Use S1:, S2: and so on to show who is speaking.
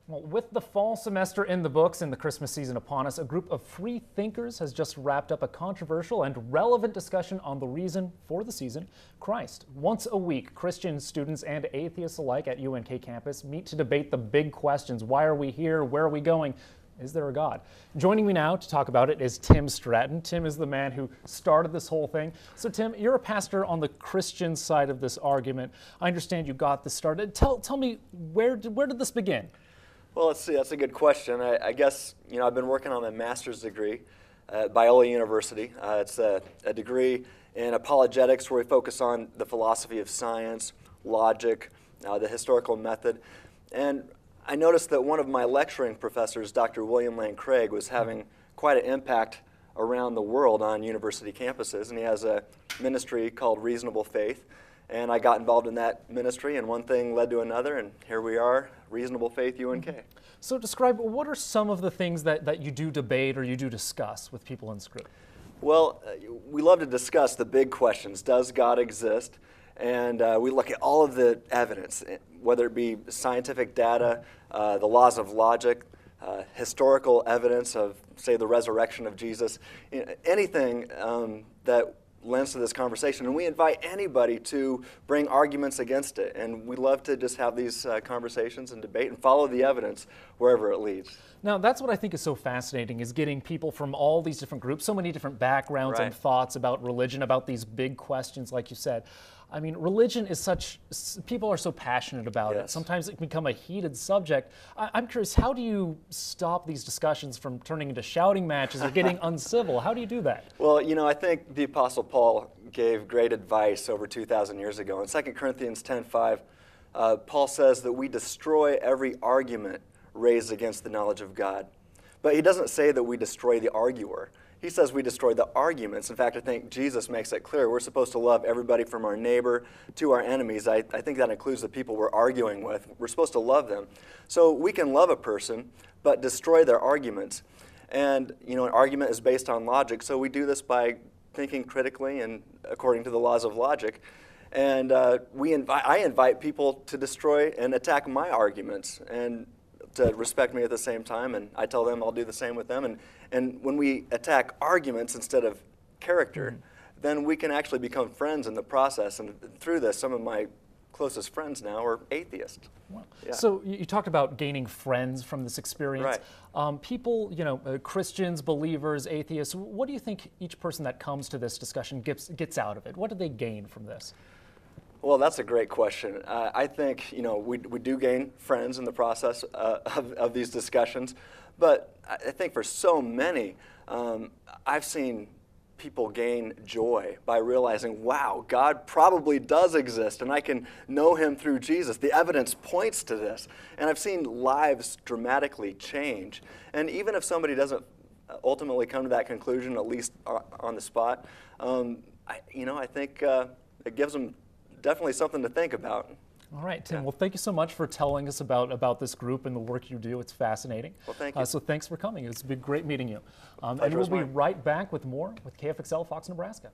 S1: Well, with the fall semester in the books and the Christmas season upon us, a group of free thinkers has just wrapped up a controversial and relevant discussion on the reason for the season, Christ. Once a week, Christian students and atheists alike at UNK campus meet to debate the big questions. Why are we here? Where are we going? Is there a God? Joining me now to talk about it is Tim Stratton. Tim is the man who started this whole thing. So Tim, you're a pastor on the Christian side of this argument. I understand you got this started. Tell me, where did this begin?
S2: Well, let's see. That's a good question. I guess, I've been working on a master's degree at Biola University. It's a degree in apologetics where we focus on the philosophy of science, logic, the historical method. And I noticed that one of my lecturing professors, Dr. William Lane Craig, was having quite an impact around the world on university campuses, and he has a ministry called Reasonable Faith. And I got involved in that ministry, and one thing led to another, and here we are, Reasonable Faith UNK.
S1: So describe, what are some of the things that you do debate or you do discuss with people in this group?
S2: Well, we love to discuss the big questions. Does God exist? And we look at all of the evidence, whether it be scientific data, the laws of logic, historical evidence of, say, the resurrection of Jesus, anything that lends to this conversation, and we invite anybody to bring arguments against it, and we love to just have these conversations and debate and follow the evidence wherever it leads.
S1: Now, that's what I think is so fascinating, is getting people from all these different groups, so many different backgrounds and thoughts about religion, about these big questions, like you said. I mean, religion is people are so passionate about it. Sometimes it can become a heated subject. I'm curious, how do you stop these discussions from turning into shouting matches or getting uncivil? How do you do that?
S2: Well, I think the Apostle Paul gave great advice over 2,000 years ago. In 2 Corinthians 10:5, Paul says that we destroy every argument raised against the knowledge of God. But he doesn't say that we destroy the arguer. He says we destroy the arguments. In fact, I think Jesus makes it clear we're supposed to love everybody from our neighbor to our enemies. I think that includes the people we're arguing with. We're supposed to love them. So we can love a person, but destroy their arguments. And, an argument is based on logic, so we do this by thinking critically and according to the laws of logic. And I invite people to destroy and attack my arguments and to respect me at the same time, and I tell them I'll do the same with them. And when we attack arguments instead of character, then we can actually become friends in the process. And through this, some of my closest friends now are atheists.
S1: Wow. Yeah. So you talked about gaining friends from this experience.
S2: Right.
S1: People, Christians, believers, atheists, what do you think each person that comes to this discussion gets out of it? What do they gain from this?
S2: Well, that's a great question. I think, we do gain friends in the process of these discussions, but I think for so many, I've seen people gain joy by realizing, wow, God probably does exist, and I can know Him through Jesus. The evidence points to this, and I've seen lives dramatically change. And even if somebody doesn't ultimately come to that conclusion, at least on the spot, I think it gives them definitely something to think about.
S1: All right, Tim. Yeah. Well, thank you so much for telling us about this group and the work you do. It's fascinating.
S2: Well, thank you.
S1: So thanks for coming. It's been great meeting you. And we'll be right back with more with KFXL Fox, Nebraska.